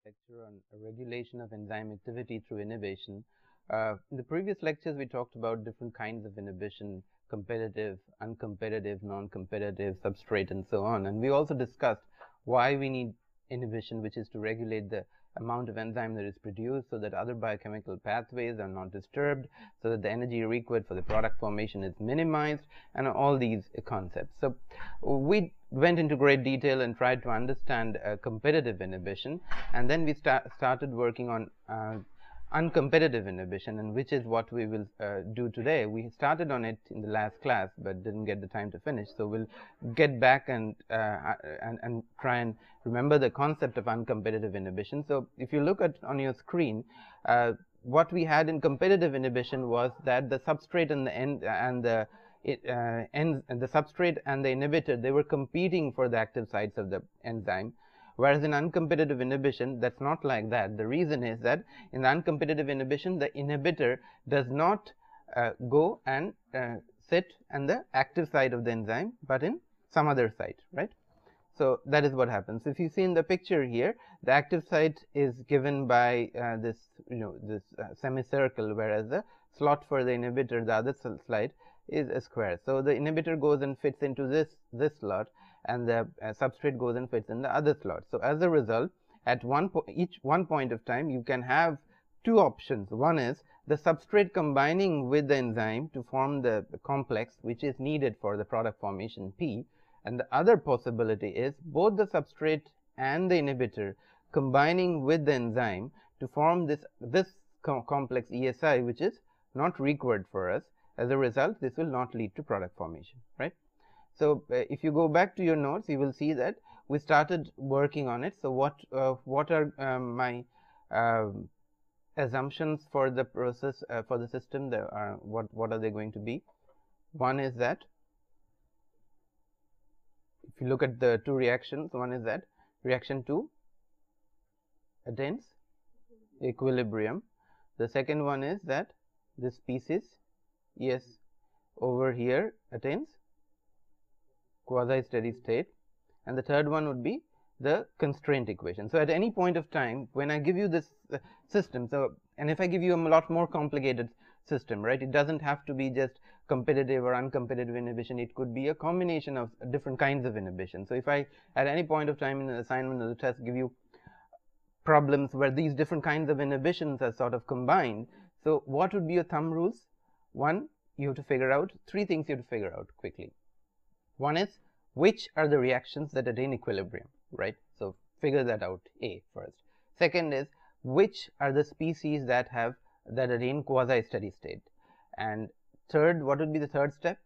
Lecture on regulation of enzyme activity through inhibition. In the previous lectures, we talked about different kinds of inhibition: competitive, uncompetitive, non-competitive, substrate, and so on. And we also discussed why we need inhibition, which is to regulate the amount of enzyme that is produced so that other biochemical pathways are not disturbed, so that the energy required for the product formation is minimized, and all these concepts. So we went into great detail and tried to understand competitive inhibition, and then we started working on uncompetitive inhibition, and which is what we will do today. We started on it in the last class, but didn't get the time to finish. So we'll get back and try and remember the concept of uncompetitive inhibition. So if you look at on your screen, what we had in competitive inhibition was that the substrate and the the substrate and the inhibitor, they were competing for the active sites of the enzyme. Whereas in uncompetitive inhibition, that's not like that. The reason is that in uncompetitive inhibition, the inhibitor does not go and sit on the active site of the enzyme, but in some other site, right? So that is what happens. If you see in the picture here, the active site is given by this semicircle, whereas the slot for the inhibitor, the other slide, is a square. So the inhibitor goes and fits into this slot, and the substrate goes and fits in the other slot. So as a result, at one point of time, you can have two options. One is the substrate combining with the enzyme to form the complex which is needed for the product formation P, and the other possibility is both the substrate and the inhibitor combining with the enzyme to form this complex ESI, which is not required for us. As a result, this will not lead to product formation, right? So if you go back to your notes, you will see that we started working on it. So what are my assumptions for the process for the system? There are what are they going to be? One is that if you look at the two reactions, one is that reaction 2 attains equilibrium. The second one is that this species ES over here attains quasi-steady state, and the third one would be the constraint equation. So at any point of time, when I give you this system, and if I give you a lot more complicated system, right, it doesn't have to be just competitive or uncompetitive inhibition. It could be a combination of different kinds of inhibition. So if I at any point of time in the assignment or the test give you problems where these different kinds of inhibitions are sort of combined, so what would be your thumb rules? One, you have to figure out three things. You have to figure out quickly. One is which are the reactions that attain equilibrium, right? So figure that out, A, first. Second is which are the species that attain quasi-steady state, and third, what would be the third step?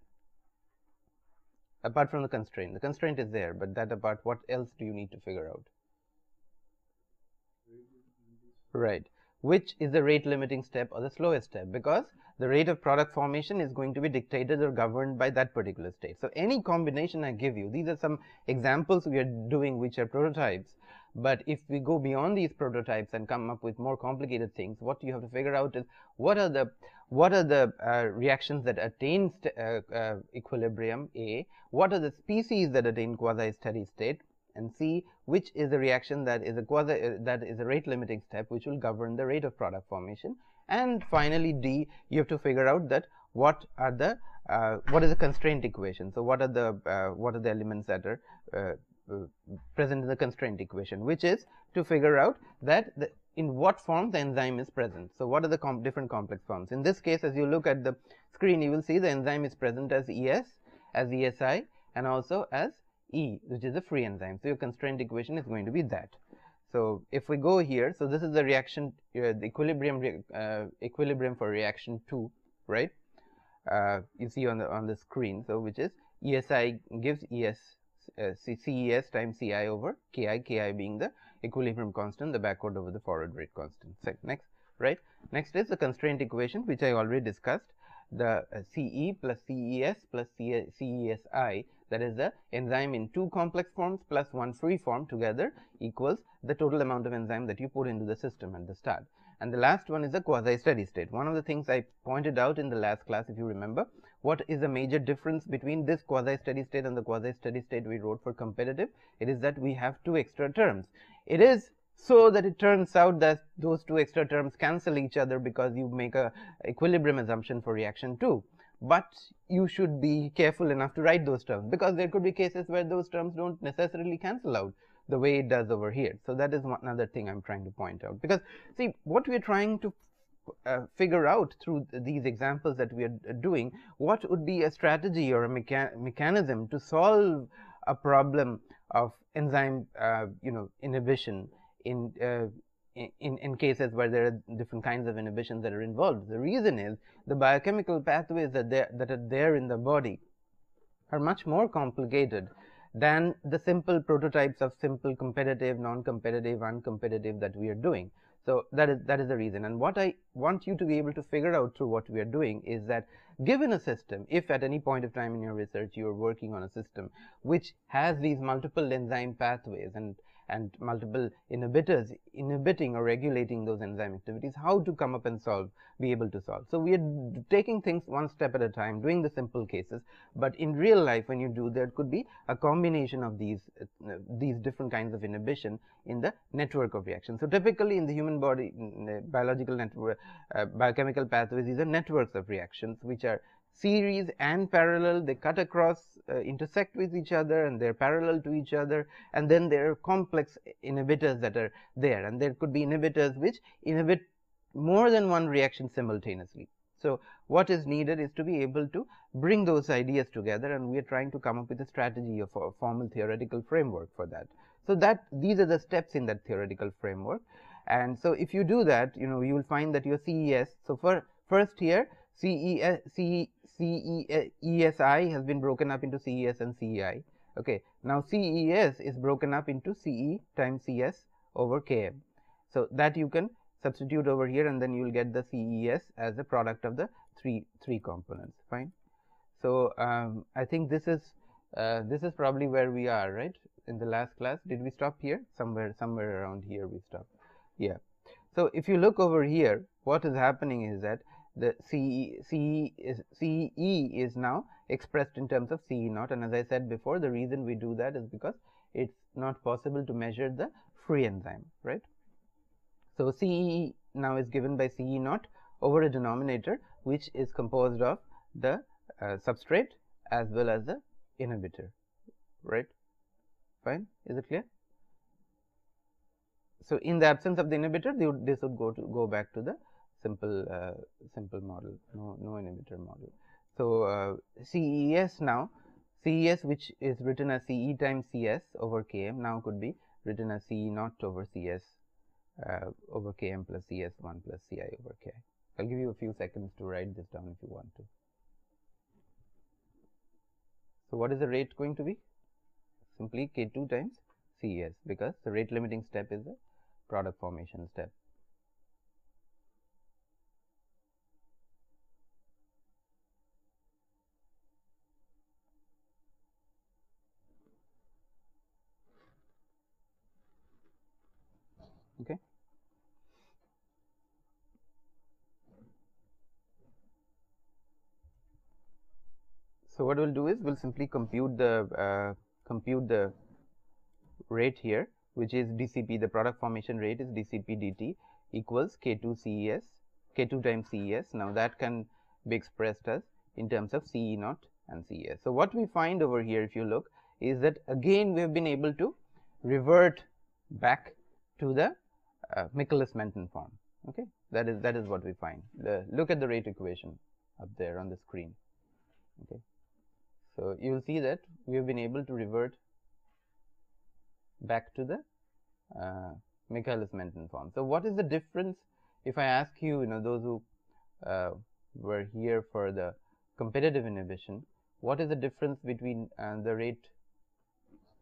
Apart from the constraint. The constraint is there, but that apart, what else do you need to figure out? Right. Which is the rate limiting step or the slowest step, because the rate of product formation is going to be dictated or governed by that particular state. So any combination I give you, these are some examples we are doing which are prototypes, but if we go beyond these prototypes and come up with more complicated things, what you have to figure out is what are the reactions that attain equilibrium, A, what are the species that attain quasi-steady state, and C, which is the reaction that is a rate limiting step which will govern the rate of product formation. And finally, D, you have to figure out that what is the constraint equation. So what are the elements that are present in the constraint equation, which is to figure out that in what form the enzyme is present. So what are the different complex forms? In this case, as you look at the screen, you will see the enzyme is present as ES, as ESI, and also as E, which is a free enzyme. So your constraint equation is going to be that. So if we go here, so this is the reaction, the equilibrium for reaction 2, right? You see on the screen. So which is ESI gives ES CES times CI over KI, KI being the equilibrium constant, the backward over the forward rate constant. Next, right? Next is the constraint equation, which I already discussed. The CE plus CES plus CESI. that is the enzyme in 2 complex forms plus 1 free form together equals the total amount of enzyme that you put into the system at the start. And the last one is the quasi-steady state. One of the things I pointed out in the last class, if you remember, what is the major difference between this quasi-steady state and the quasi-steady state we wrote for competitive? It is that we have 2 extra terms. It is so that it turns out that those 2 extra terms cancel each other because you make a equilibrium assumption for reaction 2. But you should be careful enough to write those terms, because there could be cases where those terms don't necessarily cancel out the way it does over here. So that is another thing I'm trying to point out, because see, what we're trying to figure out through these examples that we are doing, what would be a strategy or a mechanism to solve a problem of enzyme inhibition in cases where there are different kinds of inhibitions that are involved. The reason is the biochemical pathways that are there in the body are much more complicated than the simple prototypes of simple competitive, non-competitive, uncompetitive that we are doing. So that is the reason. And what I want you to be able to figure out through what we are doing is that, given a system, if at any point of time in your research you are working on a system which has these multiple enzyme pathways and multiple inhibitors inhibiting or regulating those enzyme activities, how to come up and be able to solve. So we are taking things one step at a time, doing the simple cases, but in real life, when you do, there could be a combination of these different kinds of inhibition in the network of reactions. So typically in the human body, biological network, biochemical pathways, these are networks of reactions which are series and parallel. They cut across, intersect with each other, and they're parallel to each other, and then there are complex inhibitors that are there, and there could be inhibitors which inhibit more than one reaction simultaneously. So what is needed is to be able to bring those ideas together, and we are trying to come up with a strategy of a formal theoretical framework for that. So that these are the steps in that theoretical framework. And so if you do that, you will find that your CES, so first here CESI has been broken up into CES and CEI. Okay, now CES is broken up into CE times CS over Km. So that you can substitute over here, and then you will get the CES as a product of the three components. Fine. So I think this is probably where we are, right? In the last class, did we stop here? Somewhere around here we stopped. Yeah. So if you look over here, what is happening is that the CE is now expressed in terms of CE naught, and as I said before, the reason we do that is because it's not possible to measure the free enzyme, right? So CE now is given by CE naught over a denominator which is composed of the substrate as well as the inhibitor, right? Fine, is it clear? So in the absence of the inhibitor, this would go back to the simple model, no inhibitor model. So CES now, CES, which is written as CE times CS over Km, now could be written as CE naught over CS over Km plus CS1 plus Ci over Ki. I'll give you a few seconds to write this down if you want to. So what is the rate going to be? Simply K2 times CES, because the rate limiting step is the product formation step. Okay. So what we'll do is we'll simply compute the rate here, which is dCp. The product formation rate is dCp dt equals K2 CES, K2 times CES. Now that can be expressed as in terms of CE naught and CES. So what we find over here, if you look, is that again we have been able to revert back to the Michaelis-Menten form. Okay, that is what we find. Look at the rate equation up there on the screen. Okay, so you will see that we have been able to revert back to the Michaelis-Menten form. So what is the difference? If I ask you, those who were here for the competitive inhibition, what is the difference between the rate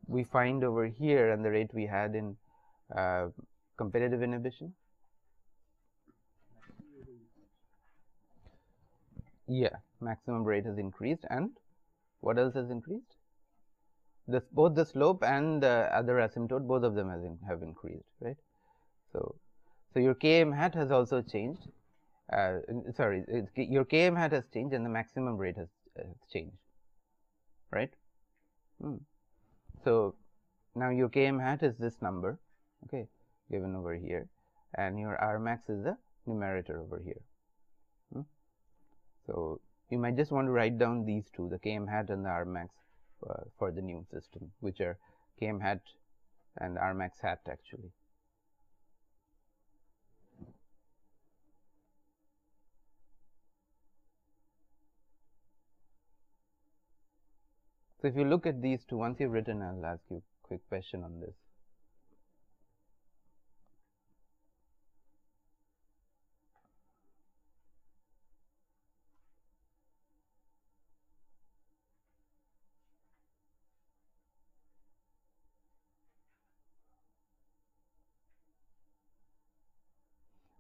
we find over here and the rate we had in competitive inhibition? Yeah, maximum rate has increased, and what else has increased? both the slope and the other asymptote, both of them have increased, right? So your Km hat has also changed. Your Km hat has changed and the maximum rate has changed, right? So now your Km hat is this number, okay, given over here, and your R max is the numerator over here. So you might just want to write down these two, the Km hat and the R max for the new system, which are Km hat and R max hat actually. So if you look at these two, once you've written, I'll ask you a quick question on this.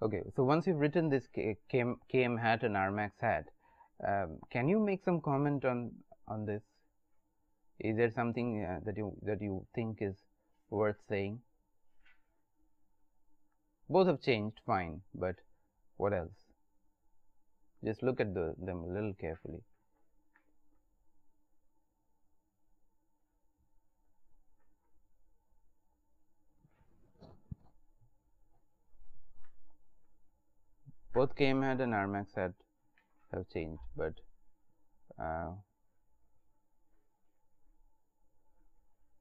Okay, so once you've written this Km hat and R max hat, can you make some comment on this? Is there something that you think is worth saying? Both have changed, fine, but what else? Just look at them a little carefully. Both Km hat and R max hat have changed, but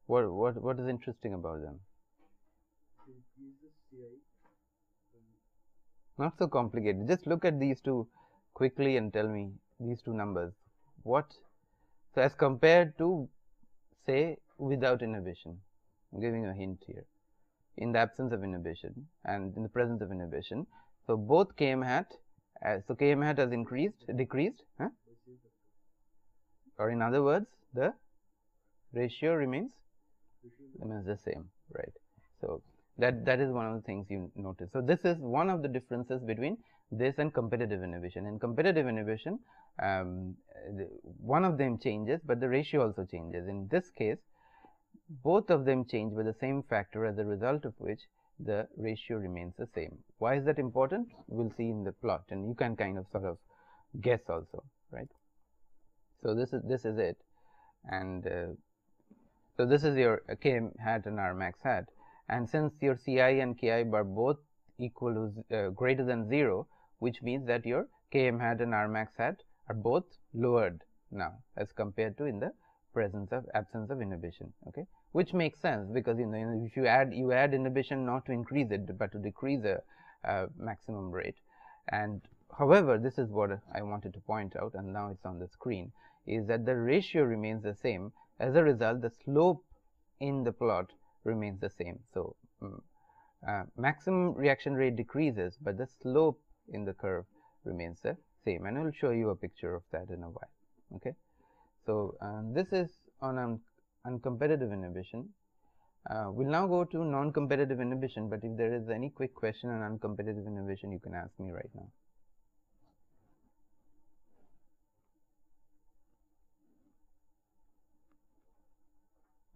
what is interesting about them? Not so complicated. Just look at these two quickly and tell me these two numbers. What? So as compared to, say, without inhibition, I'm giving a hint here. In the absence of inhibition and in the presence of inhibition, so both Km hat, so Km hat has decreased, huh? Or in other words, the ratio remains the same, right? So that is one of the things you notice. So this is one of the differences between this and competitive inhibition. In competitive inhibition, one of them changes, but the ratio also changes. In this case, both of them change by the same factor, as a result of which the ratio remains the same. Why is that important? We'll see in the plot, and you can kind of sort of guess also, right? So this is it, and so this is your Km hat and R max hat, and since your Ci and Ki are both equal to greater than 0, which means that your Km hat and R max hat are both lowered now as compared to in the absence of inhibition, okay, which makes sense, because if you add inhibition not to increase it but to decrease the maximum rate. And however, this is what I wanted to point out, and now it's on the screen, is that the ratio remains the same. As a result, the slope in the plot remains the same. So maximum reaction rate decreases, but the slope in the curve remains the same, and I will show you a picture of that in a while. Okay, so this is on uncompetitive inhibition. We'll now go to non-competitive inhibition, but if there is any quick question on uncompetitive inhibition, you can ask me right now.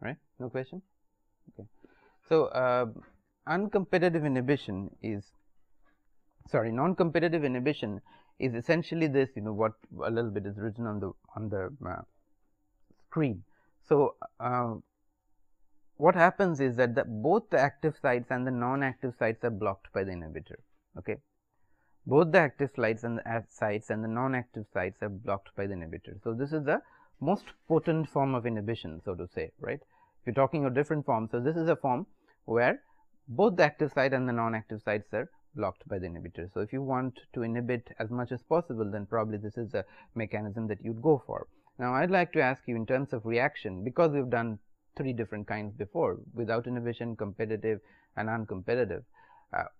Right? No question? Okay. So uncompetitive inhibition is, sorry, non-competitive inhibition is essentially this, what a little bit is written on the screen. So what happens is that both the active sites and the non-active sites are blocked by the inhibitor. Okay, both the active sites and the non-active sites are blocked by the inhibitor. So this is the most potent form of inhibition, so to say, right? If you're talking of different forms, so this is a form where both the active site and the non-active sites are blocked by the inhibitor. So if you want to inhibit as much as possible, then probably this is a mechanism that you'd go for. Now I'd like to ask you, in terms of reaction, because we've done 3 different kinds before, without inhibition, competitive and uncompetitive,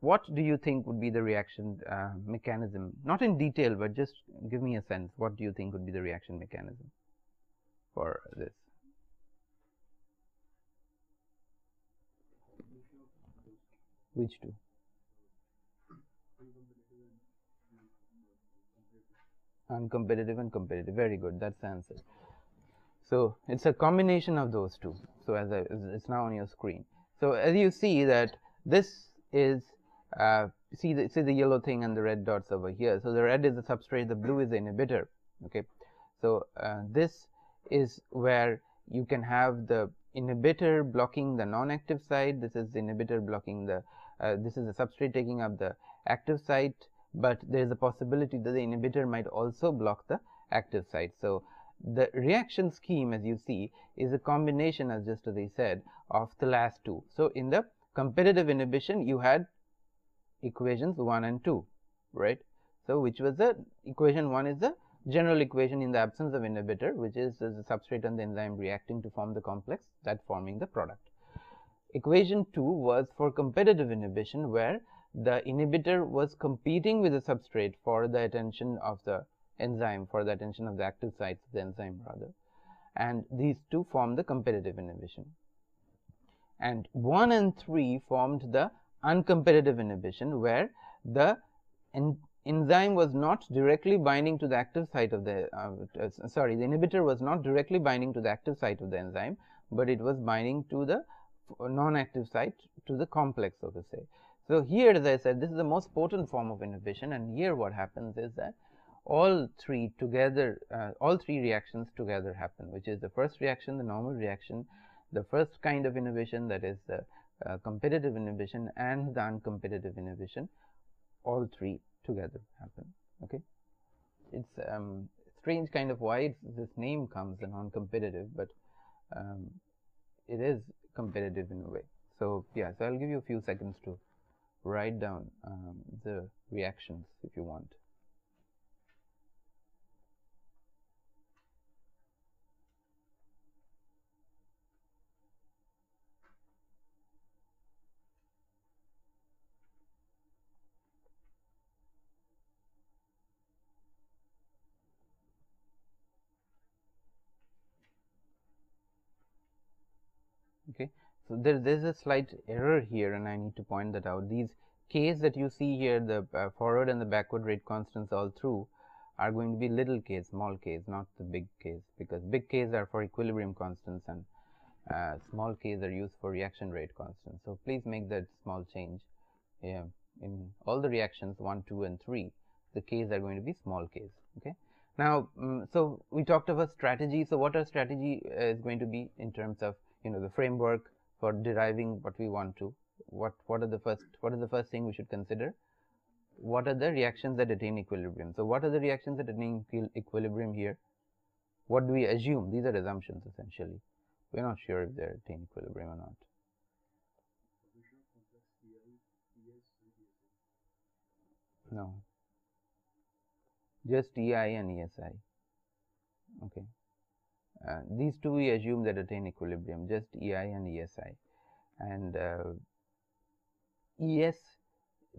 what do you think would be the reaction mechanism? Not in detail, but just give me a sense. What do you think would be the reaction mechanism for this? Which two? Uncompetitive and competitive. Very good. That's the answer. So it's a combination of those two. So it's now on your screen. So as you see that this is see the yellow thing and the red dots over here. So the red is the substrate, the blue is the inhibitor. Okay, so this is where you can have the inhibitor blocking the non-active site. This is the inhibitor blocking the this is the substrate taking up the active site, but there is a possibility that the inhibitor might also block the active site. So the reaction scheme, as you see, is a combination, as I said, of the last two. So in the competitive inhibition, you had equations 1 and 2, right? So which was the equation 1 is the general equation in the absence of inhibitor, which is the substrate and the enzyme reacting to form the complex that forming the product. Equation 2 was for competitive inhibition, where the inhibitor was competing with the substrate for the attention of the enzyme, for the attention of the active sites of the enzyme rather, and these two form the competitive inhibition. And 1 and 3 formed the uncompetitive inhibition, where the enzyme was not directly binding to the active site of the the inhibitor was not directly binding to the active site of the enzyme, but it was binding to the non-active site, to the complex, so to say. So here, as I said, this is the most potent form of inhibition, and here what happens is that all three reactions together happen, which is the first reaction, the normal reaction, the first kind of inhibition, that is the competitive inhibition, and the uncompetitive inhibition. All three together happen. Okay, it's strange kind of why this name comes, the non-competitive, but it is competitive in a way. So yeah, so I'll give you a few seconds to write down the reactions if you want. Okay, so there's a slight error here, and I need to point that out. These k's that you see here, the forward and the backward rate constants all through, are going to be little k's, small k's, not the big k's, because big k's are for equilibrium constants and small k's are used for reaction rate constants. So please make that small change. Yeah, in all the reactions 1, 2, and 3, the k's are going to be small k's. Okay. Now, so we talked about strategy. So what our strategy is going to be in terms of the framework for deriving what we want to. What is the first thing we should consider? What are the reactions that attain equilibrium? So what are the reactions that attain equilibrium here? What do we assume? These are assumptions essentially. We're not sure if they attain equilibrium or not. No, just EI and ESI. Okay. These two we assume that attain equilibrium, just EI and ESI, and ES,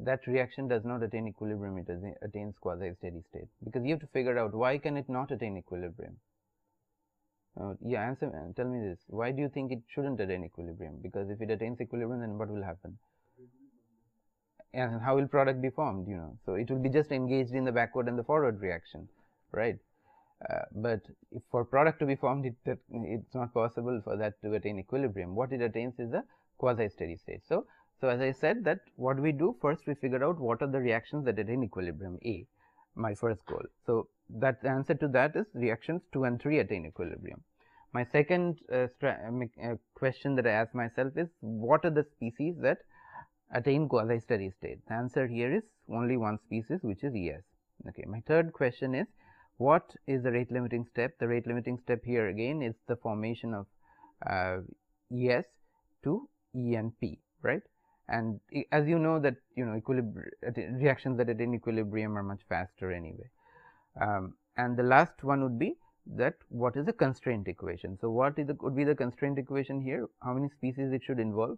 that reaction does not attain equilibrium, it attains quasi-steady state, because you have to figure out why can it not attain equilibrium. Yeah, tell me this, why do you think it shouldn't attain equilibrium? Because if it attains equilibrium, then what will happen? And how will product be formed? So it will be just engaged in the backward and the forward reaction, right? But if for product to be formed, it's not possible for that to attain equilibrium. What it attains is a quasi-steady state. So as I said, that what we do first, we figure out what are the reactions that attain equilibrium. A, my first goal. So that the answer to that is reactions 2 and 3 attain equilibrium. My second question that I ask myself is, what are the species that attain quasi-steady state? The answer here is only one species, which is ES. Okay. My third question is, what is the rate limiting step? The rate limiting step here again is the formation of ES to E and P, right? And as you know that reactions that attain equilibrium are much faster anyway. And the last one would be that what is the constraint equation? So what would be the constraint equation here? How many species it should involve?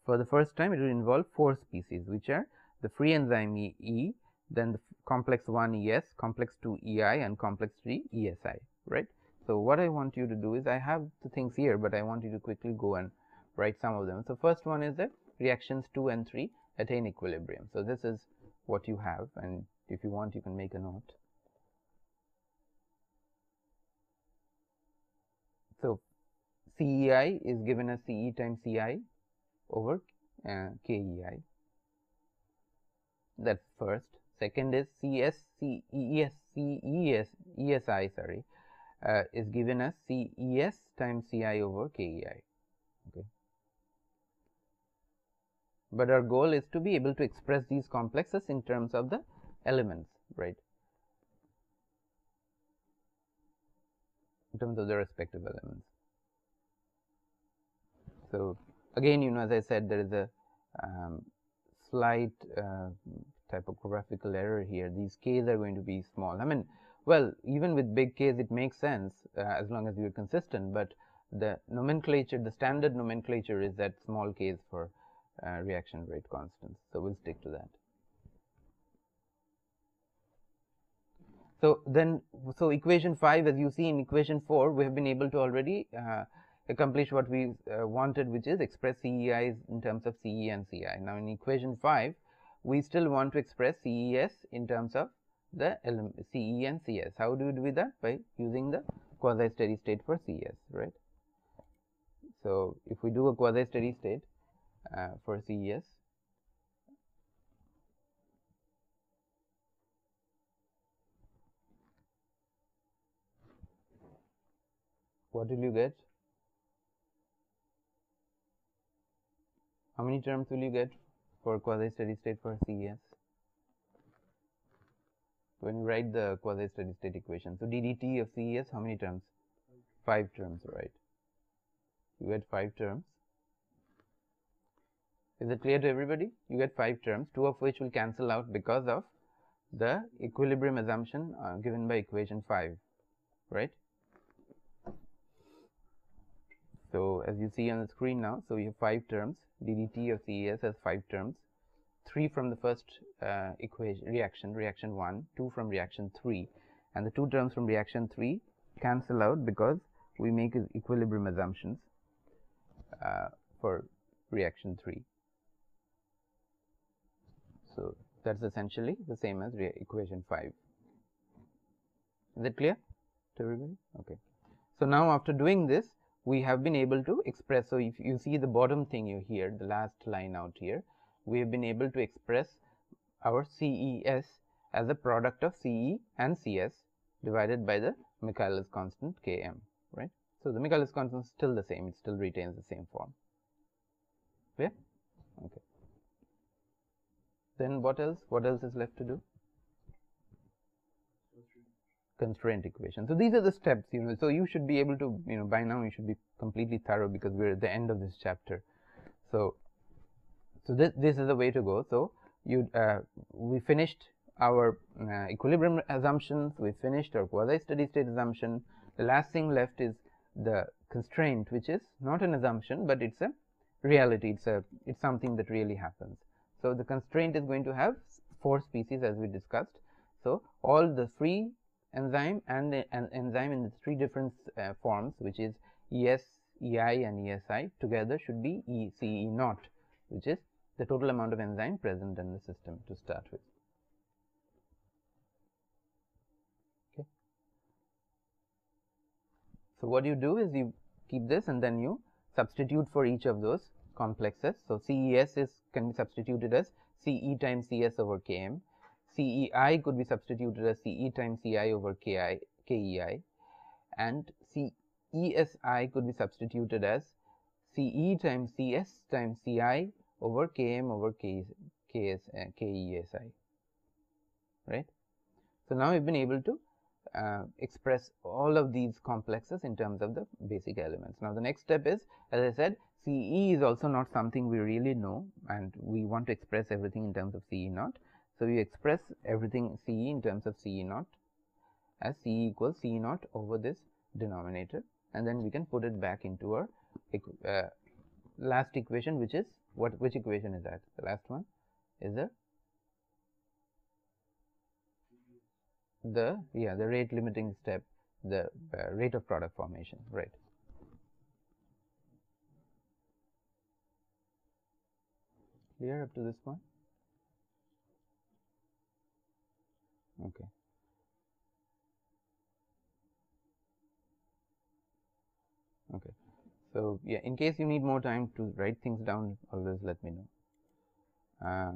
For the first time, it will involve 4 species, which are the free enzyme E, then the complex 1 ES, complex 2 EI, and complex 3 ESI, right? So what I want you to do is, I have the things here, but I want you to quickly go and write some of them. So first one is that reactions 2 and 3 attain equilibrium. So this is what you have, and if you want, you can make a note. So CEI is given as CE times CI over KEI. That's first. Second is ESI, sorry, is given as CES times CI over KEI. Okay. But our goal is to be able to express these complexes in terms of the elements, right? In terms of the respective elements. So again, you know, as I said, there is a slight typographical error here. These k's are going to be small. I mean, well, even with big k's, it makes sense as long as you are consistent. But the nomenclature, the standard nomenclature, is that small k's for reaction rate constants. So we'll stick to that. So then, so equation 5, as you see in equation 4, we have been able to already accomplish what we wanted, which is express CEIs in terms of CE and CI. Now, in equation 5, we still want to express CES in terms of the CE and CS. How do we do that? By using the quasi steady state for CS, right? So if we do a quasi steady state for CES, what will you get? How many terms will you get for quasi steady state for CES? When you write the quasi steady state equation, so ddt of CES, how many terms? 5 terms, right? You get 5 terms. Is it clear to everybody? You get 5 terms, 2 of which will cancel out because of the equilibrium assumption given by equation 5, right? So as you see on the screen now, so you have 5 terms. ddt of CES has 5 terms, 3 from the first reaction 1, 2 from reaction 3, and the 2 terms from reaction 3 cancel out because we make equilibrium assumptions for reaction 3. So that's essentially the same as equation 5. Is it clear to everybody? Okay. So now after doing this, we have been able to express. So if you see the bottom thing here, the last line out here, we have been able to express our CES as a product of CE and CS divided by the Michaelis constant Km, right? So the Michaelis constant is still the same, it still retains the same form. Clear? Okay. Then what else? What else is left to do? Constraint equation. So these are the steps, you know. So you should be able to, you know, by now you should be completely thorough because we're at the end of this chapter. So this is the way to go. So we finished our equilibrium assumptions. We finished our quasi steady state assumption. The last thing left is the constraint, which is not an assumption, but it's a reality. It's something that really happens. So the constraint is going to have 4 species, as we discussed. So all the free enzyme and an enzyme in the 3 different forms, which is ES, EI and ESI, together should be ECE naught, which is the total amount of enzyme present in the system to start with. Okay. So what you do is you keep this and then you substitute for each of those complexes. So CES can be substituted as CE times CS over Km. CEI could be substituted as CE times CI over KEI, and CESI could be substituted as CE times CS times CI over Km over KESI, right? So now we've been able to express all of these complexes in terms of the basic elements. Now the next step is, as I said, CE is also not something we really know, and we want to express everything in terms of CE naught. So we express everything CE in terms of CE naught as CE equals CE naught over this denominator, and then we can put it back into our last equation, which is which equation is that? The last one is the rate limiting step, the rate of product formation, right? Clear up to this point? Okay. So yeah, in case you need more time to write things down, always let me know.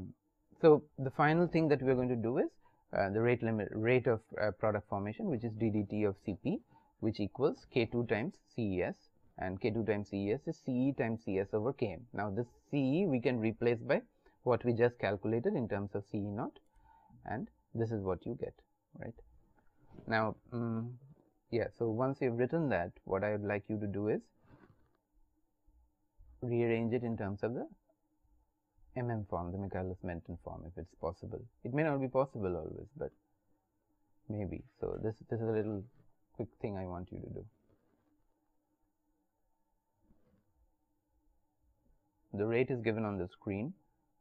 So the final thing that we are going to do is the rate of product formation, which is ddt of Cp, which equals K2 times Ces, and K2 times Ces is Ce times Cs over Km. Now this Ce we can replace by what we just calculated in terms of Ce naught, and this is what you get, right? Now yeah, so once you've written that, what I would like you to do is rearrange it in terms of the form, the Michaelis-Menten form, if it's possible. It may not be possible always, but maybe. So this is a little quick thing I want you to do. The rate is given on the screen.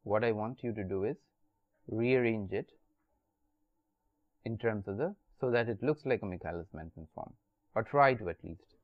What I want you to do is rearrange it in terms of the, so that it looks like a Michaelis-Menten form, or try to at least.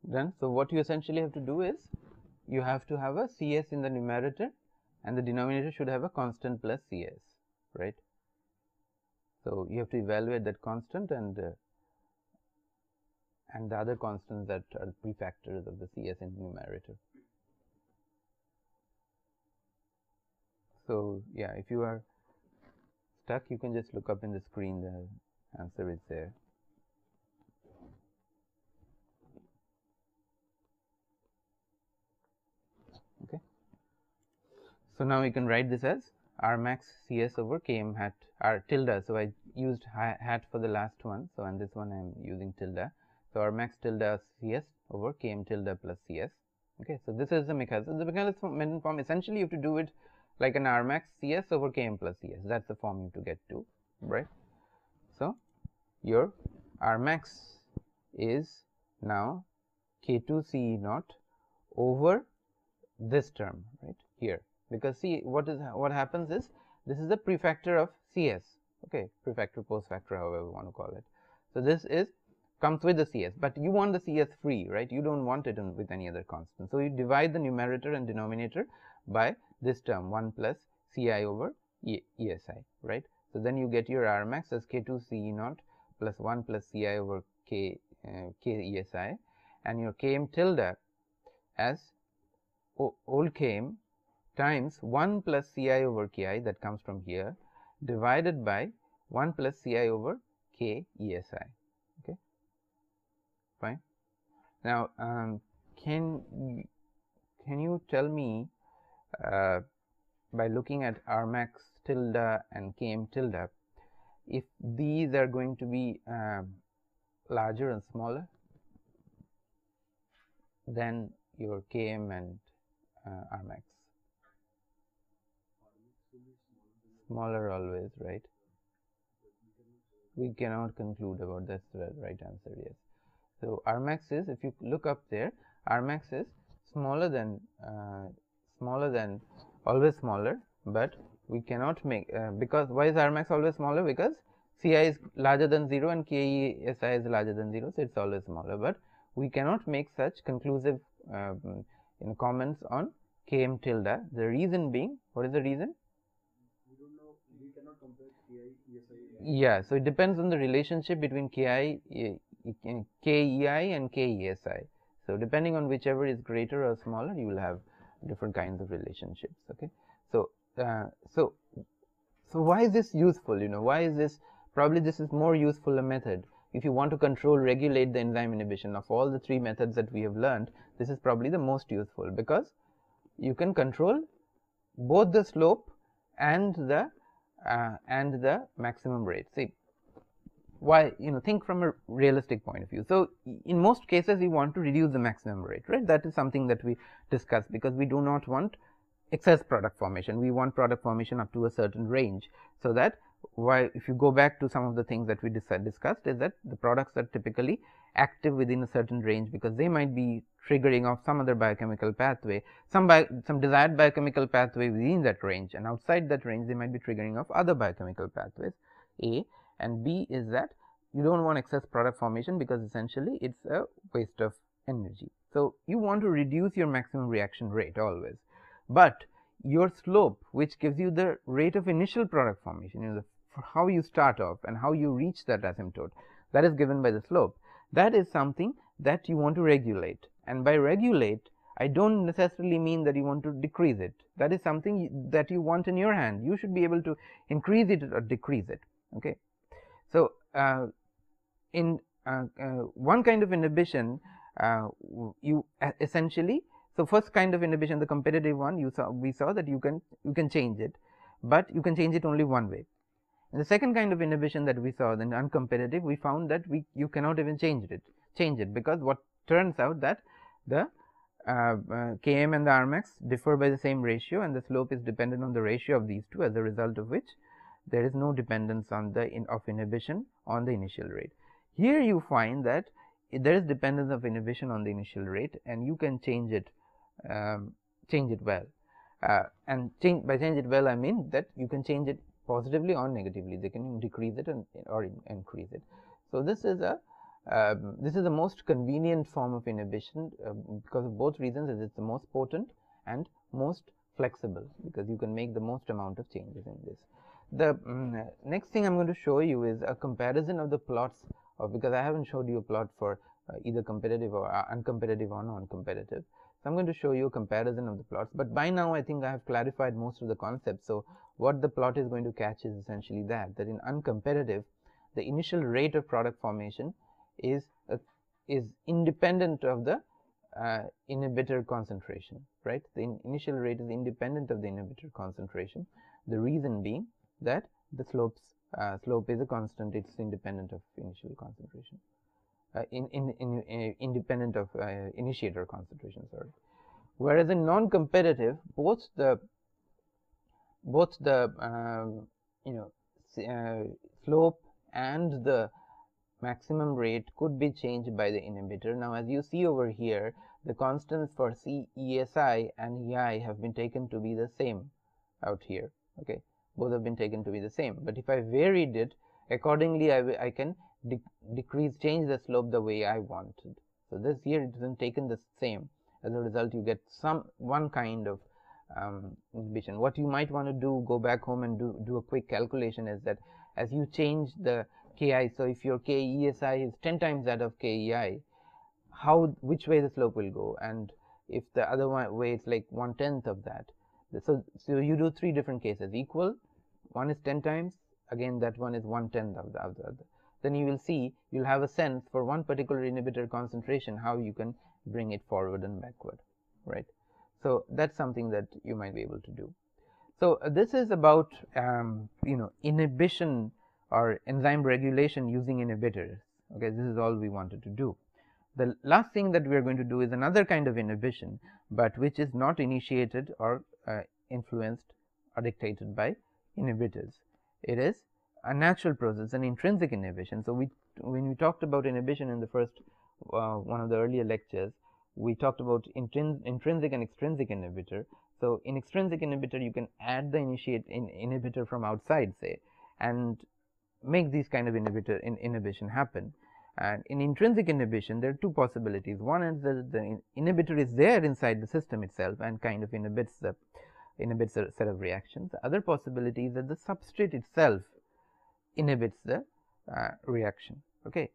Then, so what you essentially have to do is, you have to have a Cs in the numerator, and the denominator should have a constant plus Cs, right? So you have to evaluate that constant and the other constants that are prefactors of the Cs in the numerator. So yeah, if you are stuck, you can just look up in the screen, the answer is there. Okay. So now we can write this as R max Cs over Km hat R tilde. So I used hat for the last one. So and this one I am using tilde. So R max tilde Cs over Km tilde plus Cs. Okay. So this is the Michaelis. The Michaelis-Menten form, essentially you have to do it like an R max Cs over Km plus Cs. That's the form you have to get to, right? So your R max is now K2 Ce naught over this term, right here, because see what happens is, this is the prefactor of Cs, okay, prefactor, postfactor, however you want to call it. So this is comes with the Cs, but you want the Cs free, right? You don't want it with any other constant. So you divide the numerator and denominator by this term 1 plus Ci over ESI, right? So then you get your R max as K2 Ce naught plus 1 plus Ci over K ESI, and your Km tilde as old Km times 1 plus Ci over Ki, that comes from here, divided by 1 plus Ci over K ESI. Okay, fine. Now can you tell me by looking at R max tilde and Km tilde, if these are going to be larger and smaller than your Km and R max? Smaller always, right? We cannot conclude about that's the right answer, yes. So R max is, if you look up there, R max is smaller than always smaller, but we cannot make because why is R max always smaller? Because Ci is larger than 0 and KESI is larger than 0, so it's always smaller. But we cannot make such conclusive comments on Km tilde. The reason being, what is the reason? We don't know. We cannot compare KI, ESI. Yeah, so it depends on the relationship between KEI and KESI. So depending on whichever is greater or smaller, you will have different kinds of relationships. Okay, so so why is this useful? Why is this? Probably this is more useful a method if you want to control, regulate the enzyme inhibition. Of all the three methods that we have learned, this is probably the most useful, because you can control both the slope and the maximum rate. See, why, think from a realistic point of view. So, in most cases you want to reduce the maximum rate, right? That is something that we discussed, because we do not want excess product formation. We want product formation up to a certain range. So, that why, if you go back to some of the things that we discussed, is that the products are typically active within a certain range, because they might be triggering off some other biochemical pathway, some desired biochemical pathway within that range, and outside that range they might be triggering off other biochemical pathways, A. And B is that you do not want excess product formation, because essentially it is a waste of energy. So, you want to reduce your maximum reaction rate always, but your slope, which gives you the rate of initial product formation, how you start off and how you reach that asymptote, that is given by the slope. That is something that you want to regulate, and by regulate, I do not necessarily mean that you want to decrease it. That is something that you want in your hand. You should be able to increase it or decrease it. Okay. So, in one kind of inhibition, you essentially, so first kind of inhibition, the competitive one, we saw that you can change it, but you can change it only one way. And the second kind of inhibition that we saw, then uncompetitive, we found that you cannot even change it, because what turns out that the Km and the Rmax differ by the same ratio, and the slope is dependent on the ratio of these two, as a result of which there is no dependence on the of inhibition on the initial rate. Here you find that there is dependence of inhibition on the initial rate, and you can change it well. And by change it well, I mean that you can change it positively or negatively. They can decrease it or increase it. So, this is the most convenient form of inhibition, because of both reasons. It is the most potent and most flexible, because you can make the most amount of changes in this. The next thing I am going to show you is a comparison of the plots because I have not showed you a plot for either competitive or uncompetitive or non-competitive. So, I am going to show you a comparison of the plots, but by now I think I have clarified most of the concepts. So, what the plot is going to catch is essentially that in uncompetitive, the initial rate of product formation is independent of the inhibitor concentration, right? The initial rate is independent of the inhibitor concentration. The reason being that the slope is a constant. It is independent of initial concentration, independent of initiator concentration. Sorry. Whereas in non-competitive, both the slope and the maximum rate could be changed by the inhibitor. Now, as you see over here, the constants for C, ESI and EI have been taken to be the same out here. Okay, both have been taken to be the same. But if I varied it accordingly, I can change the slope the way I wanted. So, this here it isn't taken the same. As a result, you get one kind of inhibition. What you might want to do, go back home and do a quick calculation, is that as you change the Ki, so if your KESI is 10 times that of KEI, which way the slope will go, and if the other way it's like 1/10 of that. So you do 3 different cases, equal, one is 10 times, again that one is 1/10 of the other. Then you will see, you'll have a sense for one particular inhibitor concentration, how you can bring it forward and backward, right? So, that's something that you might be able to do. So, this is about inhibition or enzyme regulation using inhibitors. Okay, this is all we wanted to do. The last thing that we are going to do is another kind of inhibition, but which is not initiated or influenced or dictated by inhibitors. It is a natural process, an intrinsic inhibition. So, when we talked about inhibition in the first one of the earlier lectures, we talked about intrinsic and extrinsic inhibitor. So, in extrinsic inhibitor, you can add the inhibitor from outside, say, and make these kind of inhibition happen. And in intrinsic inhibition, there are 2 possibilities. One is that the inhibitor is there inside the system itself and kind of inhibits a set of reactions. The other possibility is that the substrate itself inhibits the reaction. Okay,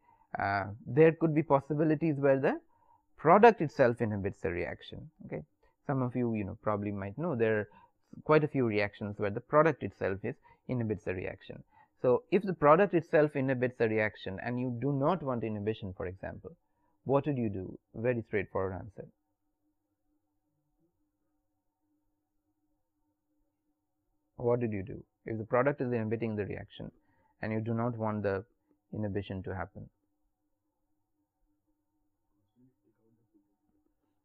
there could be possibilities where the product itself inhibits the reaction. Okay, some of you probably might know there are quite a few reactions where the product itself inhibits the reaction. So, if the product itself inhibits the reaction and you do not want inhibition, for example, what would you do? Very straightforward answer. What did you do? If the product is inhibiting the reaction and you do not want the inhibition to happen?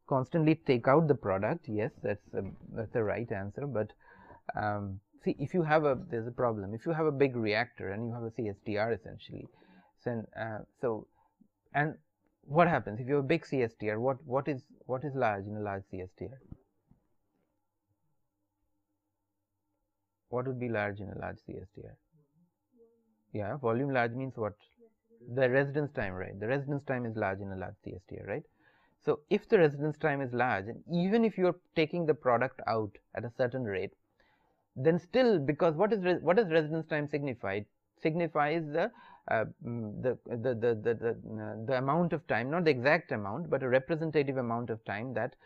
Constantly take out the product. Yes, that's the right answer. But see, if you have there's a problem. If you have a big reactor and you have a CSTR essentially, so and what happens if you have a big CSTR? What is large in a large CSTR? What would be large in a large CSTR? Yeah, volume large means what? The residence time, right? The residence time is large in a large CSTR, right? So if the residence time is large, and even if you are taking the product out at a certain rate, then still, because what does residence time signify? It signifies the amount of time, not the exact amount, but a representative amount of time that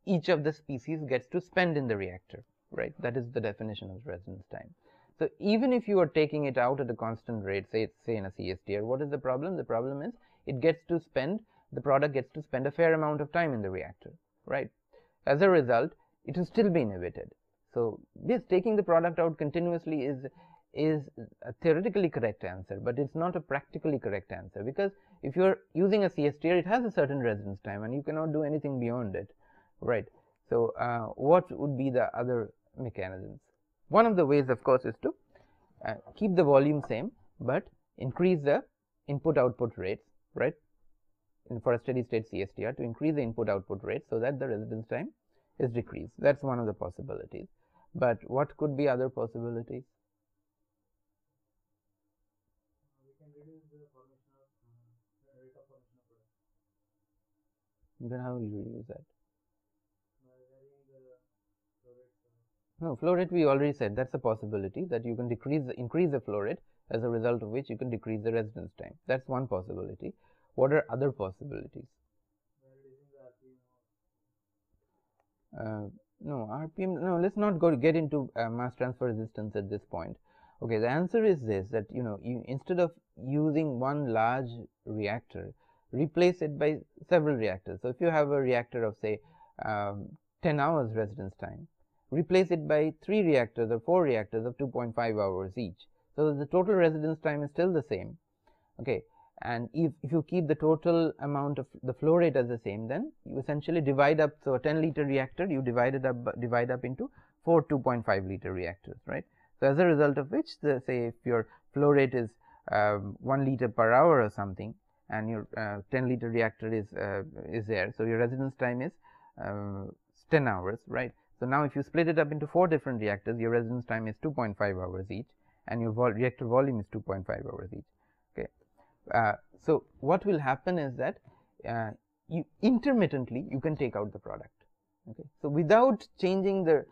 each of the species gets to spend in the reactor, right? That is the definition of residence time. So even if you are taking it out at a constant rate, say in a CSTR, what is the problem? The problem is the product gets to spend a fair amount of time in the reactor, right? As a result, it will still be inhibited. So yes, taking the product out continuously is a theoretically correct answer, but it's not a practically correct answer, because if you're using a CSTR, it has a certain residence time and you cannot do anything beyond it, right? So what would be the other mechanisms? One of the ways, of course, is to keep the volume same but increase the input-output rates, right? For a steady state CSTR, to increase the input-output rate so that the residence time is decreased. That's one of the possibilities. But what could be other possibilities? We can reduce the formation of rate of formation of product. Then how will you reduce that? By varying the flow rate. No, flow rate we already said that's a possibility, that you can increase the flow rate, as a result of which you can decrease the residence time. That's one possibility. What are other possibilities? By reducing the RPM. No, RPM. No, let's not get into mass transfer resistance at this point. Okay, the answer is this: that you instead of using one large reactor, replace it by several reactors. So if you have a reactor of say 10 hours residence time, replace it by 3 reactors or 4 reactors of 2.5 hours each. So the total residence time is still the same. Okay, and if you keep the total amount of the flow rate as the same, then you essentially divide up. So a 10-liter reactor, you divide up into 4 2.5 liter reactors, right? So as a result of which, say if your flow rate is 1 liter per hour or something, and your 10-liter reactor is there, so your residence time is 10 hours, right? So now if you split it up into 4 different reactors, your residence time is 2.5 hours each, and your reactor volume is 2.5 hours each. Okay. So what will happen is that you intermittently you can take out the product. Okay. So without changing the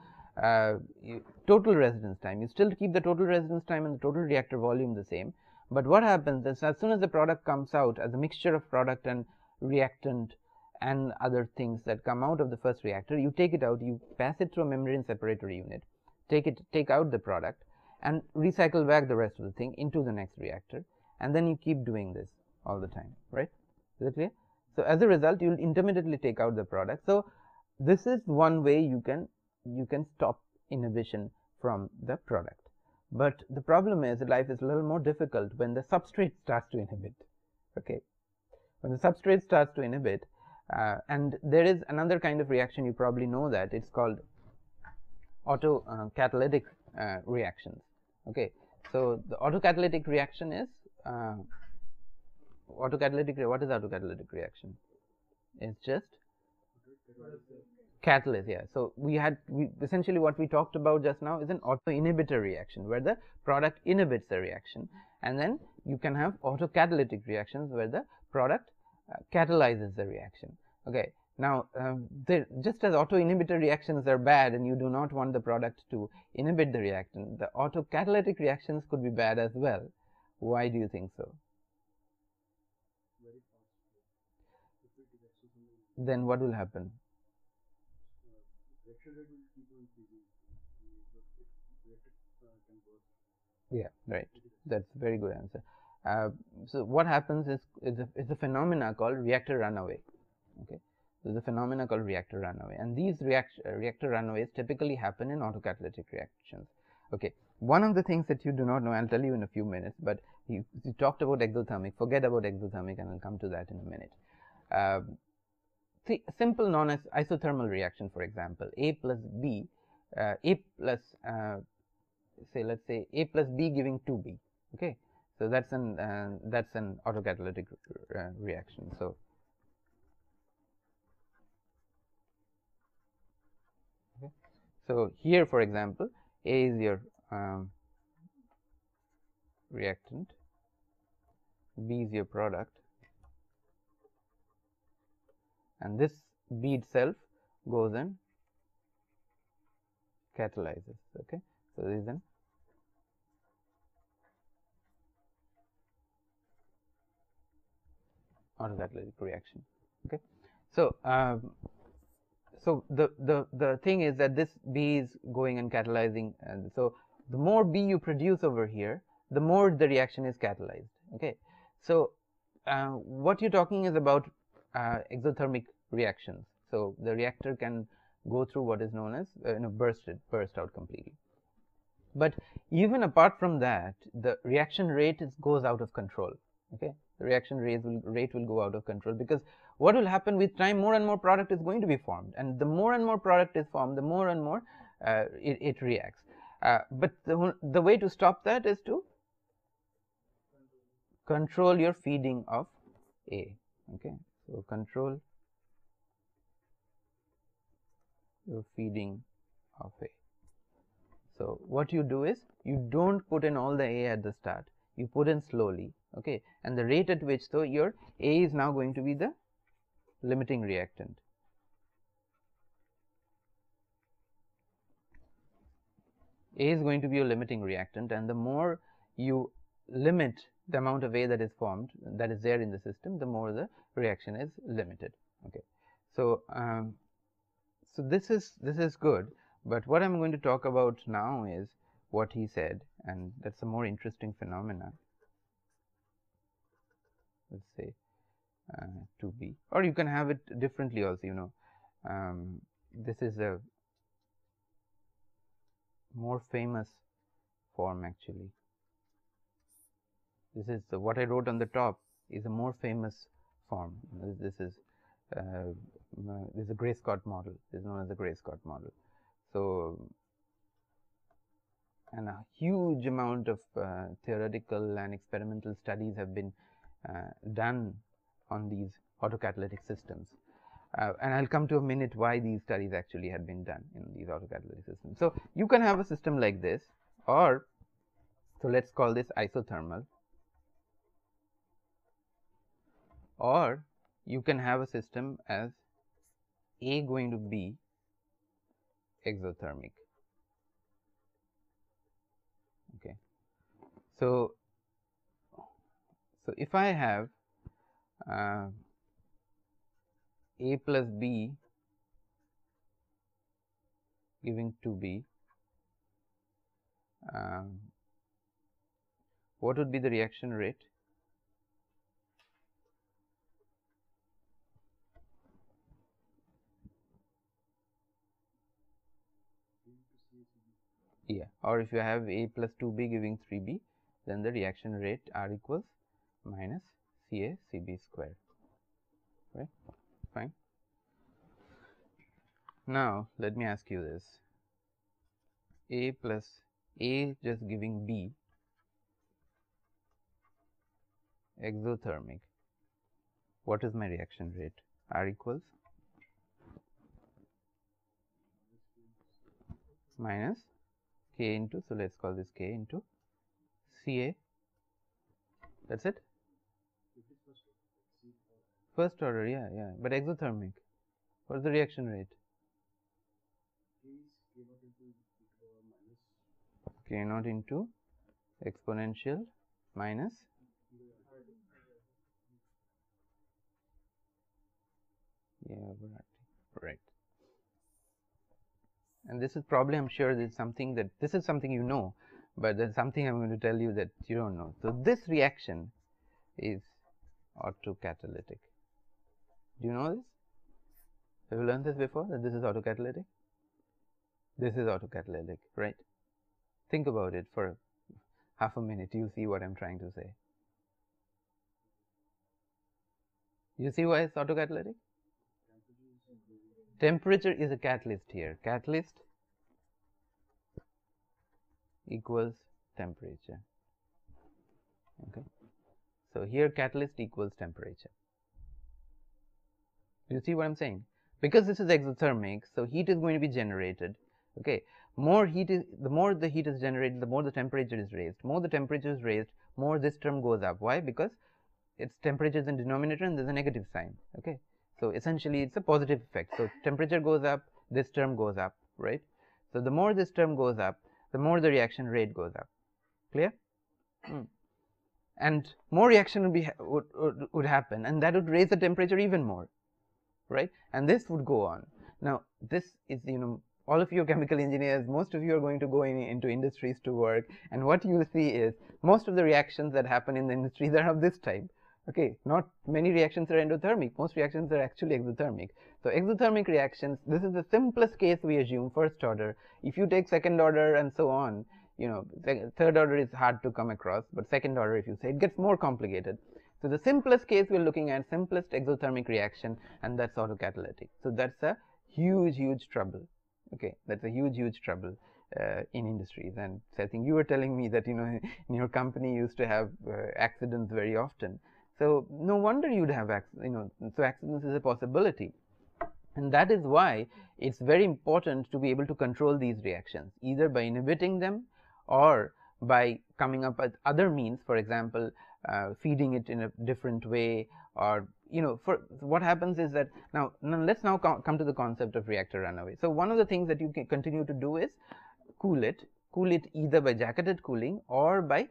total residence time, you still keep the total residence time and the total reactor volume the same. But what happens is, as soon as the product comes out as a mixture of product and reactant and other things that come out of the first reactor, you take it out, you pass it through a membrane separator unit, take out the product, and recycle back the rest of the thing into the next reactor, and then you keep doing this all the time, right? Is it clear? So as a result, you will intermittently take out the product. So this is one way you can stop inhibition from the product. But the problem is that life is a little more difficult when the substrate starts to inhibit. Okay, when the substrate starts to inhibit, and there is another kind of reaction, you probably know that, it's called autocatalytic reactions. Okay, so the autocatalytic reaction is what is autocatalytic reaction? It's just catalyst. Yeah, so essentially what we talked about just now is an auto-inhibitor reaction, where the product inhibits the reaction, and then you can have autocatalytic reactions where the product catalyzes the reaction. Okay, now just as auto-inhibitor reactions are bad and you do not want the product to inhibit the reactant, the autocatalytic reactions could be bad as well. Why do you think so? Very fast. Then what will happen? Reaction rate will keep on increasing. Can work. Yeah, right. That's a very good answer. So what happens is a phenomena called reactor runaway. Okay, there's a phenomena called reactor runaway, and these reactor runaways typically happen in autocatalytic reactions. Okay, one of the things that you do not know, I'll tell you in a few minutes, but you talked about exothermic. Forget about exothermic, and I'll come to that in a minute. See, simple non-isothermal reaction, for example, A plus B, A plus say, let's say A plus B giving 2B. Okay, so that's an autocatalytic reaction. So okay. So here, for example, A is your reactant, B is your product, and this B itself goes and catalyzes. Okay, so this is an autocatalytic reaction. Okay, so so the thing is that this B is going and catalyzing, and so the more B you produce over here, the more the reaction is catalyzed. Okay, so what you're talking is about exothermic reactions. So the reactor can go through what is known as burst out completely. But even apart from that, the reaction rate goes out of control. Okay, the reaction rate will go out of control, because what will happen with time, more and more product is going to be formed, and the more and more product is formed, the more and more it reacts. But the way to stop that is to control your feeding of A. Okay, so control your feeding of A. So what you do is, you don't put in all the A at the start, you put in slowly. Okay, and the rate at which, so your A is now going to be the limiting reactant. A is going to be your limiting reactant, and the more you limit the amount of A that is formed, that is there in the system, the more the reaction is limited. Okay, so so this is good, but what I'm going to talk about now is what he said, and that's a more interesting phenomena. Let's say 2B, or you can have it differently also. You know, this is a more famous form actually. This is what I wrote on the top is a more famous form. This is a Gray-Scott model. This is known as the Gray-Scott model. So, and a huge amount of theoretical and experimental studies have been done on these autocatalytic systems. And I'll come to a minute why these studies actually had been done in these autocatalytic systems. So you can have a system like this, or so let's call this isothermal, or you can have a system as A going to be exothermic. Okay, so if I have A plus B giving 2B, what would be the reaction rate? Yeah, or if you have A plus 2B giving 3B, then the reaction rate R equals minus Ca Cb square. Right, fine. Now let me ask you this: A plus A just giving B exothermic, what is my reaction rate? R equals minus K into, so let's call this K into Ca. That's it. First order, yeah, but exothermic, what is the reaction rate? K naught into exponential minus right. And this is probably, I'm sure, this is something you know, but there's something I'm going to tell you that you don't know. So this reaction is autocatalytic. Do you know this? Have you learned this before, that this is autocatalytic? This is autocatalytic, right? Think about it for half a minute, you'll see what I'm trying to say. You see why it's autocatalytic? Temperature is a catalyst here. Catalyst equals temperature. Okay. So here catalyst equals temperature. Do you see what I'm saying? Because this is exothermic, so heat is going to be generated. Okay. More heat is, the more the heat is generated, the more the temperature is raised. More the temperature is raised, more this term goes up. Why? Because its temperature is in denominator and there's a negative sign. Okay. So essentially it's a positive effect. So temperature goes up, this term goes up, right? So the more this term goes up, the more the reaction rate goes up. Clear? And more reaction would happen, and that would raise the temperature even more, right? And this would go on. Now this is, all of you are chemical engineers, most of you are going to go into industries to work, and what you will see is most of the reactions that happen in the industries are of this type. Okay, not many reactions are endothermic, most reactions are actually exothermic. So exothermic reactions, this is the simplest case we assume, first order. If you take second order and so on, third order is hard to come across, but second order, if you say, it gets more complicated. So the simplest case we're looking at, simplest exothermic reaction, and that's autocatalytic. So that's a huge trouble. Okay, that's a huge trouble in industries. And so I think you were telling me that in your company you used to have accidents very often. So no wonder you'd have so accidents is a possibility. And that is why it's very important to be able to control these reactions, either by inhibiting them or by coming up with other means, for example, feeding it in a different way, or for what happens is that now let's come to the concept of reactor runaway. So one of the things that you can continue to do is cool it either by jacketed cooling or by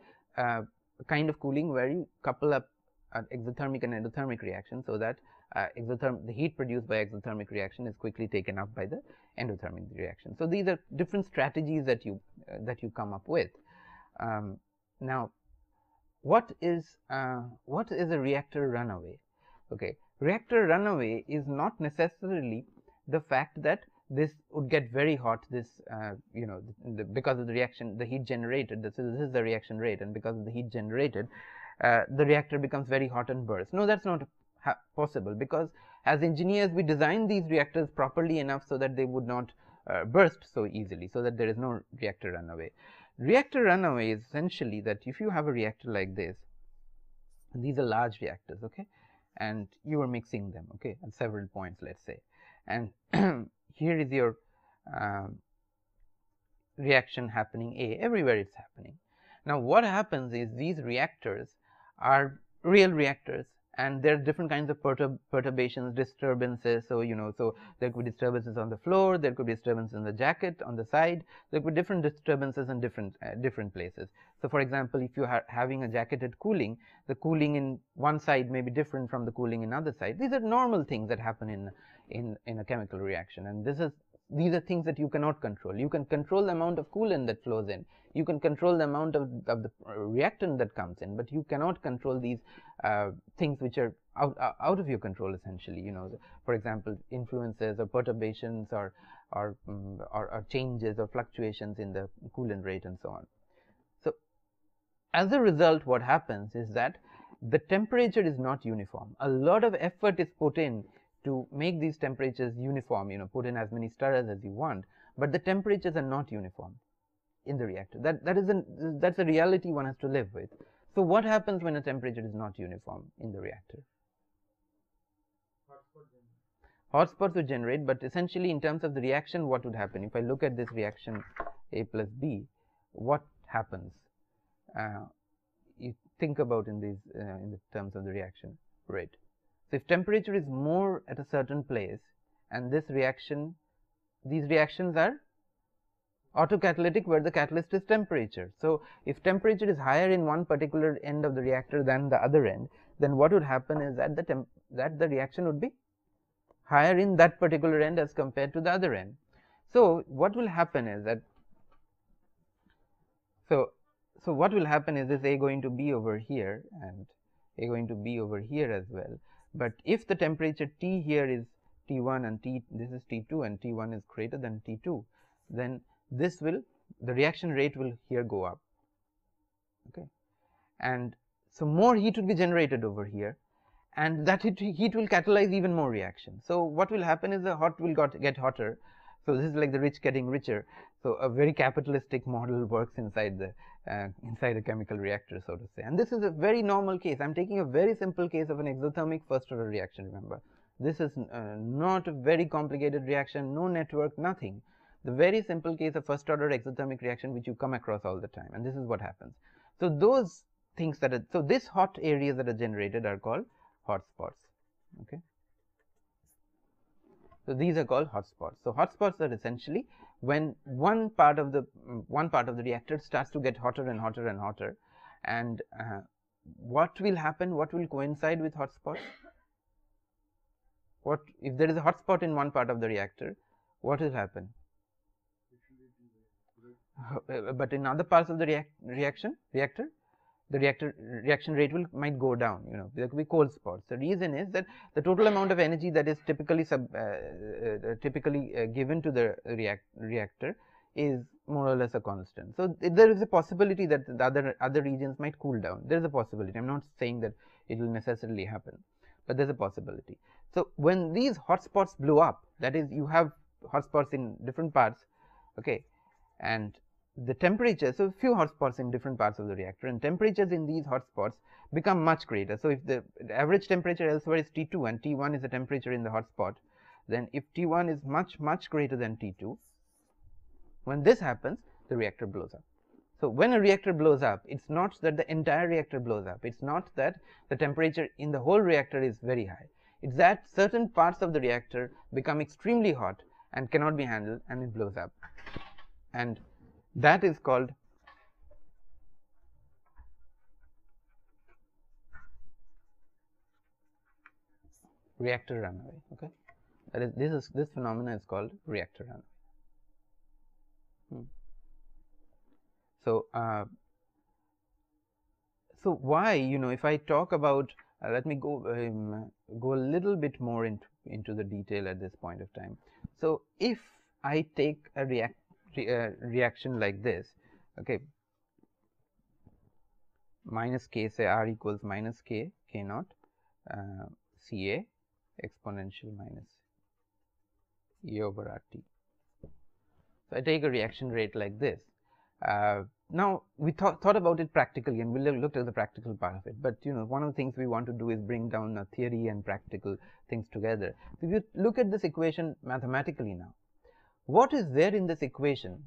kind of cooling where you couple up an exothermic and endothermic reaction, so that the heat produced by exothermic reaction is quickly taken up by the endothermic reaction. So these are different strategies that you come up with. Now, what is a reactor runaway? Okay, reactor runaway is not necessarily the fact that this would get very hot. This because of the reaction, the heat generated. This is the reaction rate, and because of the heat generated, the reactor becomes very hot and bursts. No, that's not possible, because as engineers we design these reactors properly enough so that they would not burst so easily, so that there is no reactor runaway. Reactor runaway is essentially that if you have a reactor like this, and these are large reactors, okay, and you are mixing them, okay, at several points, let's say, and here is your reaction happening A, everywhere it's happening. Now what happens is these reactors are real reactors, and there are different kinds of perturbations, disturbances. So so there could be disturbances on the floor, there could be disturbances in the jacket, on the side, there could be different disturbances in different places. So for example, if you are having a jacketed cooling, the cooling in one side may be different from the cooling in other side. These are normal things that happen in a chemical reaction, and these are things that you cannot control. You can control the amount of coolant that flows in, you can control the amount of the reactant that comes in, but you cannot control these things which are out of your control, essentially. For example, influences or perturbations or changes or fluctuations in the coolant rate and so on. So as a result, what happens is that the temperature is not uniform. A lot of effort is put in to make these temperatures uniform, put in as many stirrers as you want, but the temperatures are not uniform in the reactor. That's a reality one has to live with. So what happens when a temperature is not uniform in the reactor? Hotspots would generate, but essentially in terms of the reaction, what would happen? If I look at this reaction A plus B, what happens? You think about in the terms of the reaction rate. So if temperature is more at a certain place, and these reactions are autocatalytic, where the catalyst is temperature. So if temperature is higher in one particular end of the reactor than the other end, then what would happen is that the reaction would be higher in that particular end as compared to the other end. So what will happen is that so what will happen is this A going to be over here and A going to be over here as well. But if the temperature T here is T1 and this is T2 and T1 is greater than T2, then this will the reaction rate will here go up, okay, and so more heat will be generated over here, and that heat will catalyze even more reaction. So what will happen is the hot will get hotter. So this is like the rich getting richer. So a very capitalistic model works inside a chemical reactor, so to say. And this is a very normal case. I'm taking a very simple case of an exothermic first order reaction. Remember, this is not a very complicated reaction, no network, nothing. The very simple case of first order exothermic reaction which you come across all the time, and this is what happens. So those things that are, so this hot areas that are generated are called hotspots. Okay. So these are called hotspots. So hotspots are essentially when one part of the reactor starts to get hotter and hotter and hotter, and what will happen? What will coincide with hotspots? What if there is a hotspot in one part of the reactor? What will happen? But in other parts of the reactor, the reaction rate might go down. You know, there could be cold spots. The reason is that the total amount of energy that is typically given to the reactor is more or less a constant. So there is a possibility that the other regions might cool down. There is a possibility. I'm not saying that it will necessarily happen, but there's a possibility. So when these hotspots blow up, that is, you have hotspots in different parts, okay, and the temperature, so few hotspots in different parts of the reactor, and temperatures in these hotspots become much greater. So if the average temperature elsewhere is T2 and T1 is the temperature in the hotspot, then if T1 is much greater than T2, when this happens, the reactor blows up. So when a reactor blows up, it's not that the entire reactor blows up, it's not that the temperature in the whole reactor is very high, it's that certain parts of the reactor become extremely hot and cannot be handled, and it blows up, and that is called reactor runaway. Okay, that is this phenomena is called reactor runaway. So so why, you know, if I talk about let me go a little bit more into the detail at this point of time. So if I take a reaction like this, okay, minus k, say r equals minus k naught Ca exponential minus E over RT. So I take a reaction rate like this. Now we thought about it practically, and we looked at the practical part of it. But you know, one of the things we want to do is bring down theory and practical things together. So if you look at this equation mathematically now, what is there in this equation?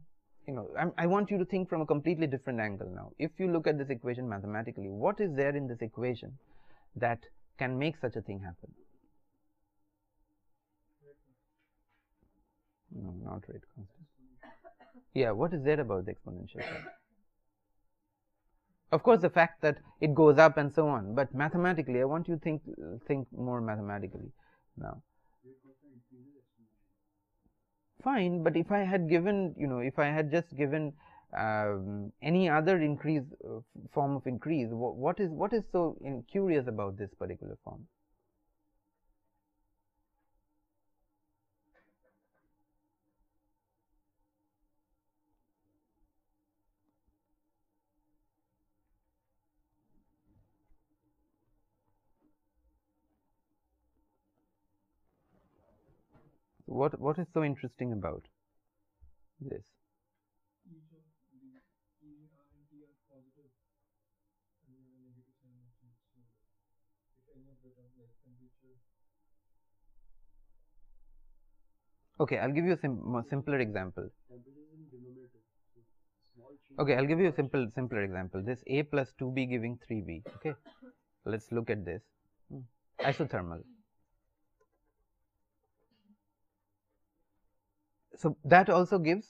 You know, I want you to think from a completely different angle now. If you look at this equation mathematically, what is there in this equation that can make such a thing happen? No, not rate constant. Yeah, what is there about the exponential part? Of course, the fact that it goes up and so on, but mathematically, I want you to think more mathematically now. Fine, but if I had given, you know, if I had just given any other increase form of increase, what is so curious about this particular form? What is so interesting about this? Okay, I'll give you a simpler example. Okay, I'll give you a simpler example. This A plus 2B giving 3B. Okay, let's look at this. Isothermal. So that also gives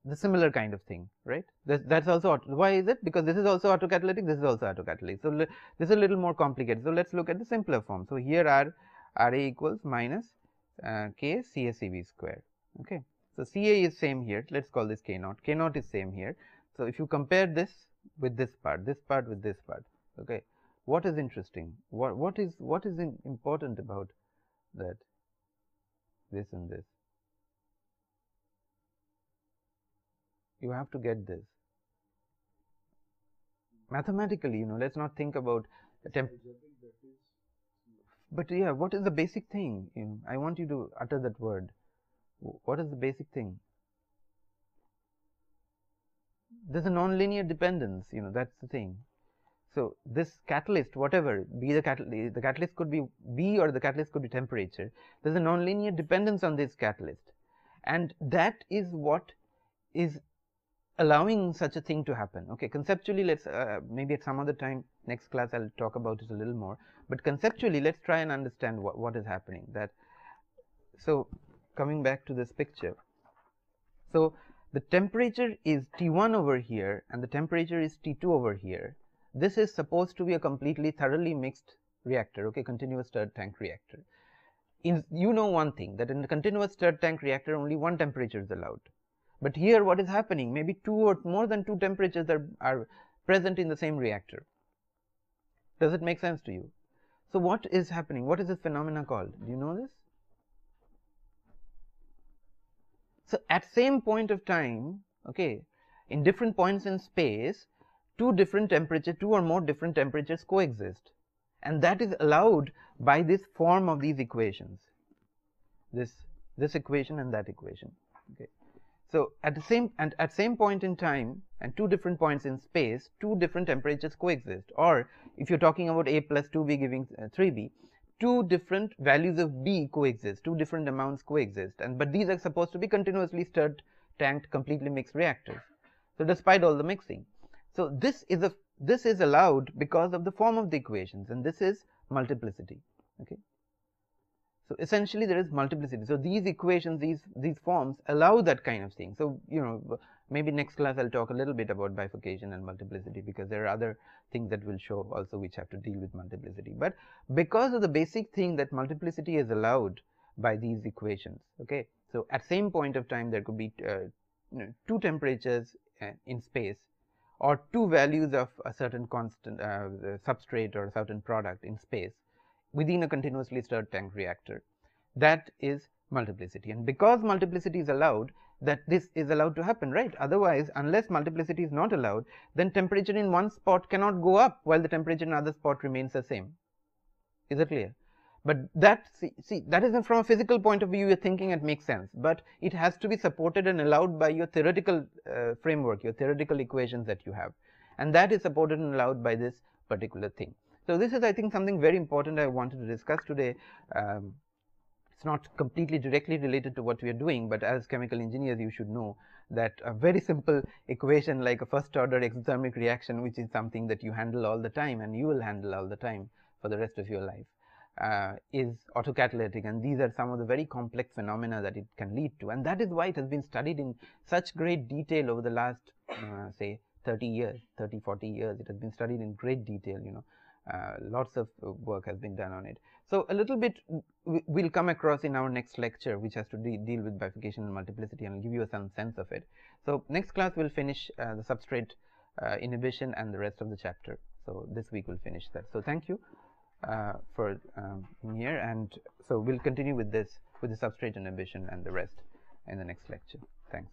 the similar kind of thing, right? That's also, why is it? Because this is also autocatalytic, this is also autocatalytic. So this is a little more complicated. So let's look at the simpler form. So here RA equals minus K CaCV square. Okay, so Ca is same here. Let's call this K naught. K naught is same here. So if you compare this with this part with this part, okay, what is interesting? What is important about that? This and this. You have to get this. Mathematically, you know, let's not think about but yeah, what is the basic thing? You know, I want you to utter that word. What is the basic thing? There's a nonlinear dependence, you know, that's the thing. So this catalyst, whatever, be the catalyst could be B or the catalyst could be temperature. There's a nonlinear dependence on this catalyst, and that is what is allowing such a thing to happen. Okay, conceptually, let's maybe at some other time, next class, I'll talk about it a little more. But conceptually, let's try and understand what is happening. So coming back to this picture, so the temperature is T1 over here, and the temperature is T2 over here. This is supposed to be a completely thoroughly mixed reactor. Okay, continuous stirred tank reactor. You know one thing, that in the continuous stirred tank reactor, only one temperature is allowed. But here what is happening, maybe two or more than two temperatures are present in the same reactor. Does it make sense to you? So what is happening? What is this phenomena called? Do you know this? So at same point of time, okay, in different points in space, two or more different temperatures coexist, and that is allowed by this form of these equations, this equation and that equation. Okay. So at the same point in time and two different points in space, two different temperatures coexist. Or if you're talking about A plus 2B giving 3B, two different values of B coexist, two different amounts coexist, but these are supposed to be continuously stirred, tanked, completely mixed reactors. So despite all the mixing, so this is allowed because of the form of the equations, and this is multiplicity. Okay. So essentially there is multiplicity. So these equations, these forms allow that kind of thing. So you know, maybe next class I'll talk a little bit about bifurcation and multiplicity, because there are other things that will show also which have to deal with multiplicity. But because of the basic thing that multiplicity is allowed by these equations, okay. So at same point of time there could be two temperatures in space, or two values of a certain constant substrate or a certain product in space within a continuously stirred tank reactor. That is multiplicity, and because multiplicity is allowed, that this is allowed to happen, right? Otherwise, unless multiplicity is not allowed, then temperature in one spot cannot go up while the temperature in another spot remains the same. Is it clear? But that see that is from a physical point of view, you're thinking it makes sense, but it has to be supported and allowed by your theoretical framework, your theoretical equations that you have, and that is supported and allowed by this particular thing. So this is, I think, something very important I wanted to discuss today. It's not completely directly related to what we are doing, but as chemical engineers you should know that a very simple equation like a first order exothermic reaction, which is something that you handle all the time and you will handle all the time for the rest of your life, is autocatalytic, and these are some of the very complex phenomena that it can lead to, and that is why it has been studied in such great detail over the last say 30 years, 40 years. It has been studied in great detail, you know. Lots of work has been done on it. So a little bit we'll come across in our next lecture, which has to deal with bifurcation and multiplicity, and I'll give you some sense of it. So next class we'll finish the substrate inhibition and the rest of the chapter. So this week we'll finish that. So thank you for being here, and so we'll continue with the substrate inhibition and the rest in the next lecture. Thanks.